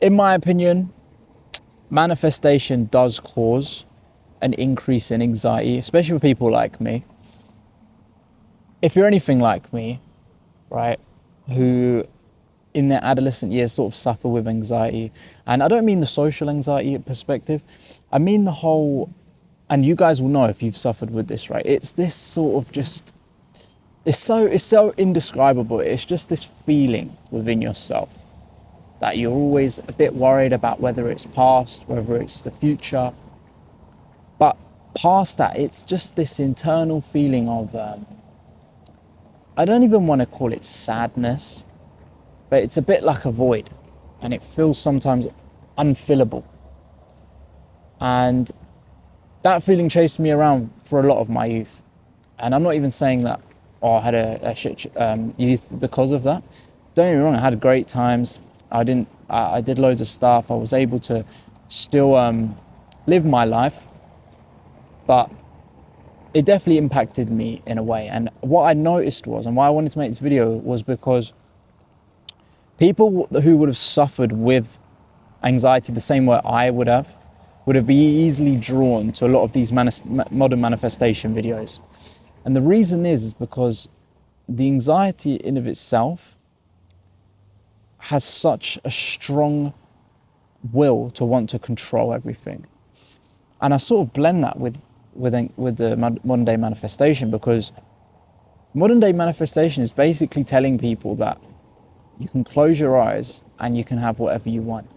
In my opinion, manifestation does cause an increase in anxiety, especially for people like me. If you're anything like me, right, who in their adolescent years sort of suffer with anxiety, and I don't mean the social anxiety perspective, I mean the whole, and you guys will know if you've suffered with this, right? It's this sort of just, it's so indescribable. It's just this feeling within yourself that you're always a bit worried about whether it's past, whether it's the future. But past that, it's just this internal feeling of, I don't even want to call it sadness, but it's a bit like a void, and it feels sometimes unfillable. And that feeling chased me around for a lot of my youth. And I'm not even saying that, oh, I had a shit youth because of that. Don't get me wrong, I had great times. I did loads of stuff. I was able to still live my life, but it definitely impacted me in a way. And what I noticed was, and why I wanted to make this video, was because people who would have suffered with anxiety the same way I would have been easily drawn to a lot of these modern manifestation videos. And the reason is because the anxiety in of itself has such a strong will to want to control everything. And I sort of blend that with the modern day manifestation, because modern day manifestation is basically telling people that you can close your eyes and you can have whatever you want.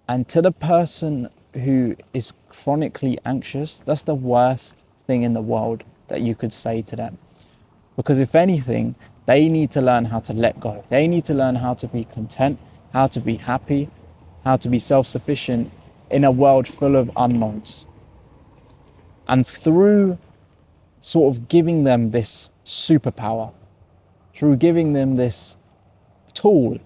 And to the person who is chronically anxious, that's the worst thing in the world that you could say to them. Because if anything, they need to learn how to let go. They need to learn how to be content, how to be happy, how to be self-sufficient in a world full of unknowns. And through sort of giving them this superpower, through giving them this tool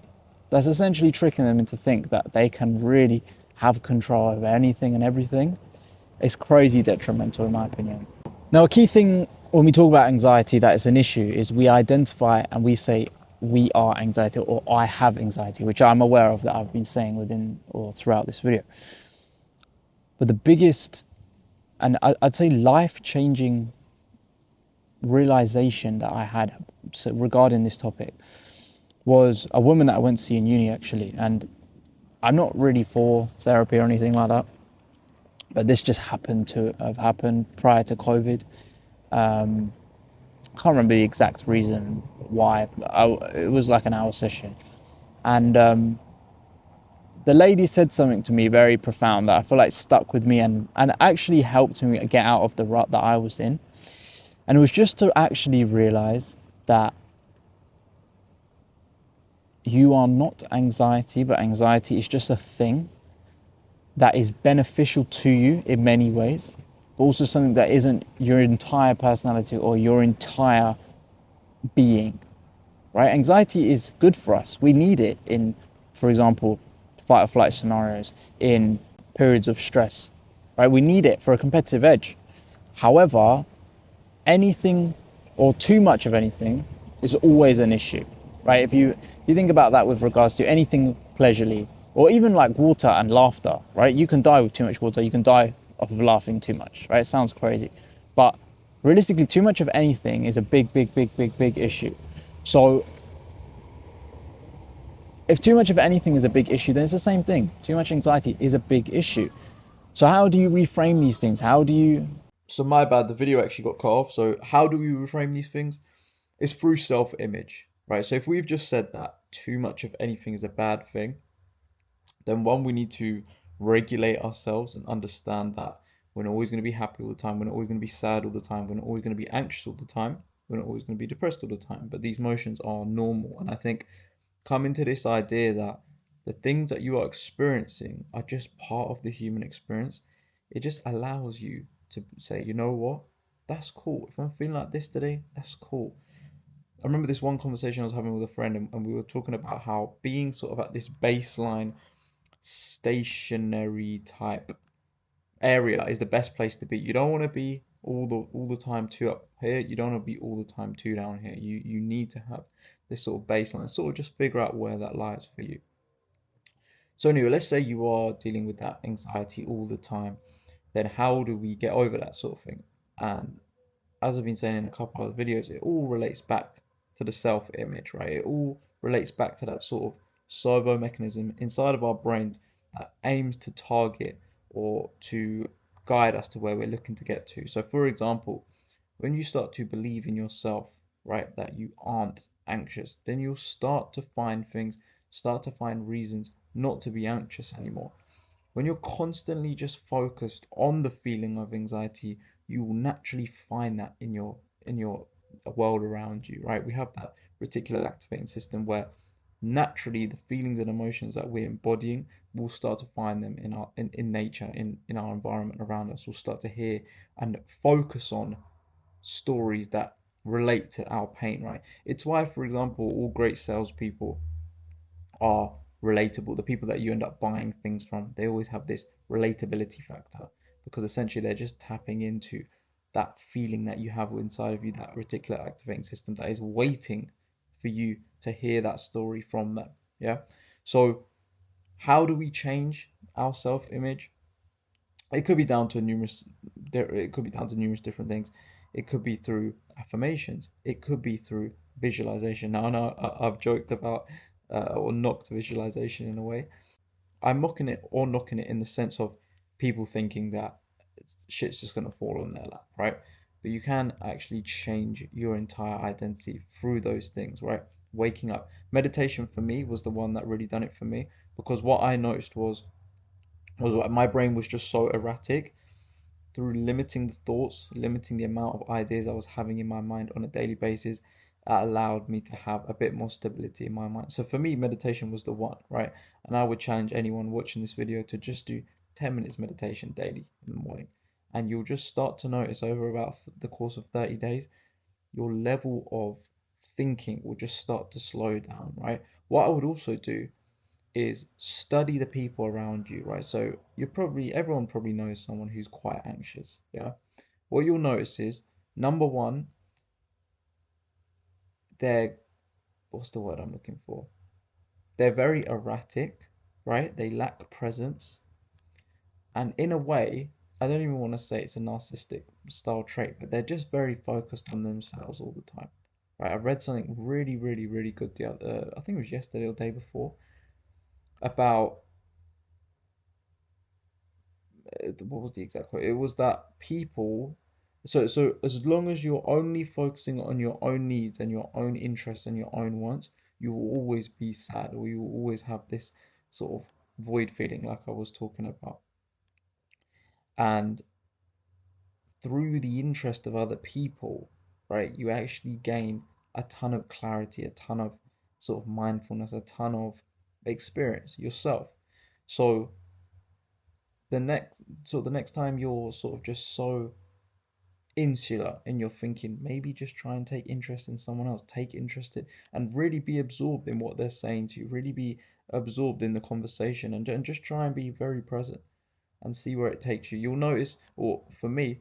that's essentially tricking them into think that they can really have control over anything and everything, it's crazy detrimental in my opinion. Now, a key thing when we talk about anxiety that is an issue is we identify and we say we are anxiety, or I have anxiety, which I'm aware of that I've been saying within or throughout this video. But the biggest, and I'd say life-changing realization that I had regarding this topic was a woman that I went to see in uni actually. And I'm not really for therapy or anything like that, but this just happened to have happened prior to COVID. I can't remember the exact reason why. It was like an hour session. And the lady said something to me very profound that I feel like stuck with me and actually helped me get out of the rut that I was in. And it was just to actually realize that you are not anxiety, but anxiety is just a thing that is beneficial to you in many ways, but also something that isn't your entire personality or your entire being, right? Anxiety is good for us. We need it in, for example, fight or flight scenarios, in periods of stress, right? We need it for a competitive edge. However, anything or too much of anything is always an issue, right? If you think about that with regards to anything pleasurely, or even like water and laughter, right? You can die with too much water, you can die off of laughing too much, right? It sounds crazy, but realistically, too much of anything is a big issue. So if too much of anything is a big issue, then it's the same thing. Too much anxiety is a big issue. So how do you reframe these things? How do you... So my bad, the video actually got cut off. So how do we reframe these things? It's through self-image, right? So if we've just said that too much of anything is a bad thing, then one, we need to regulate ourselves and understand that we're not always going to be happy all the time. We're not always going to be sad all the time. We're not always going to be anxious all the time. We're not always going to be depressed all the time. But these emotions are normal. And I think coming to this idea that the things that you are experiencing are just part of the human experience, it just allows you to say, you know what, that's cool. If I'm feeling like this today, that's cool. I remember this one conversation I was having with a friend, and we were talking about how being sort of at this baseline stationary type area is the best place to be. You don't want to be all the time too up here. You don't want to be all the time too down here. You need to have this sort of baseline, sort of just figure out where that lies for you. So anyway, let's say you are dealing with that anxiety all the time, then how do we get over that sort of thing? And as I've been saying in a couple of videos, it all relates back to the self-image, right? It all relates back to that sort of servo mechanism inside of our brains that aims to target or to guide us to where we're looking to get to. So, for example, when you start to believe in yourself, right, that you aren't anxious, then you'll start to find things, start to find reasons not to be anxious anymore. When you're constantly just focused on the feeling of anxiety, you will naturally find that in your world around you, right? We have that reticular activating system where naturally the feelings and emotions that we're embodying, we'll start to find them in nature, in our environment around us. We'll start to hear and focus on stories that relate to our pain, right? It's why, for example, all great salespeople are relatable. The people that you end up buying things from, they always have this relatability factor because essentially they're just tapping into that feeling that you have inside of you, that reticular activating system that is waiting for you to hear that story from them. Yeah. So, how do we change our self image? It could be down to numerous different things. It could be through affirmations. It could be through visualization. Now I know I've joked about or knocked visualization in a way. I'm mocking it or knocking it in the sense of people thinking that shit's just gonna fall on their lap, right? But you can actually change your entire identity through those things, right? Waking up. Meditation for me was the one that really done it for me because what I noticed was what my brain was just so erratic through limiting the thoughts, limiting the amount of ideas I was having in my mind on a daily basis, that allowed me to have a bit more stability in my mind. So for me, meditation was the one, right? And I would challenge anyone watching this video to just do 10 minutes meditation daily in the morning. And you'll just start to notice over about the course of 30 days, your level of thinking will just start to slow down, right? What I would also do is study the people around you, right? So everyone probably knows someone who's quite anxious, yeah? What you'll notice is number one, they're what's the word I'm looking for? They're very erratic, right? They lack presence. And in a way, I don't even want to say it's a narcissistic style trait, but they're just very focused on themselves all the time. Right? I read something really, really, really good the other, I think it was yesterday or the day before, about what was the exact quote? It was that people, so as long as you're only focusing on your own needs and your own interests and your own wants, you will always be sad, or you will always have this sort of void feeling like I was talking about. And through the interest of other people, right, you actually gain a ton of clarity, a ton of sort of mindfulness, a ton of experience yourself. So the next the next time you're sort of just so insular in your thinking, maybe just try and take interest in someone else, take interest in and really be absorbed in what they're saying to you, really be absorbed in the conversation, and just try and be very present and see where it takes you. You'll notice, or for me,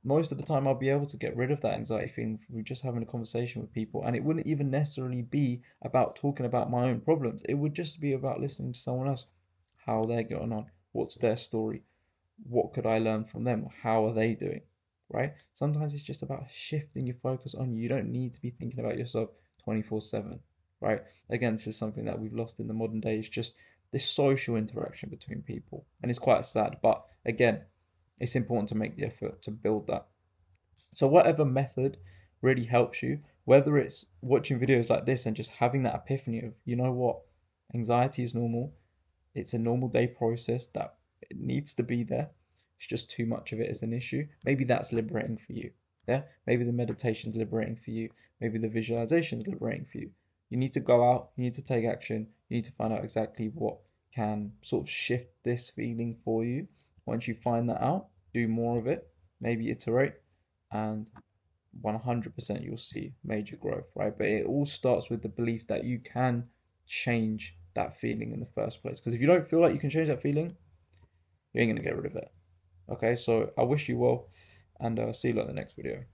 most of the time I'll be able to get rid of that anxiety feeling through just having a conversation with people. And it wouldn't even necessarily be about talking about my own problems. It would just be about listening to someone else, how they're getting on, what's their story, what could I learn from them, how are they doing, right? Sometimes it's just about shifting your focus on you. You don't need to be thinking about yourself 24/7, right? Again, this is something that we've lost in the modern day. It's just this social interaction between people. And it's quite sad. But again, it's important to make the effort to build that. So, whatever method really helps you, whether it's watching videos like this and just having that epiphany of, you know what, anxiety is normal, it's a normal day process that it needs to be there. It's just too much of it is an issue. Maybe that's liberating for you. Yeah. Maybe the meditation is liberating for you. Maybe the visualization is liberating for you. You need to go out. You need to take action. You need to find out exactly what can sort of shift this feeling for you. Once you find that out, do more of it. Maybe iterate, and 100% you'll see major growth, right? But it all starts with the belief that you can change that feeling in the first place. Because if you don't feel like you can change that feeling, you ain't gonna get rid of it. Okay, so I wish you well, and see you in the next video.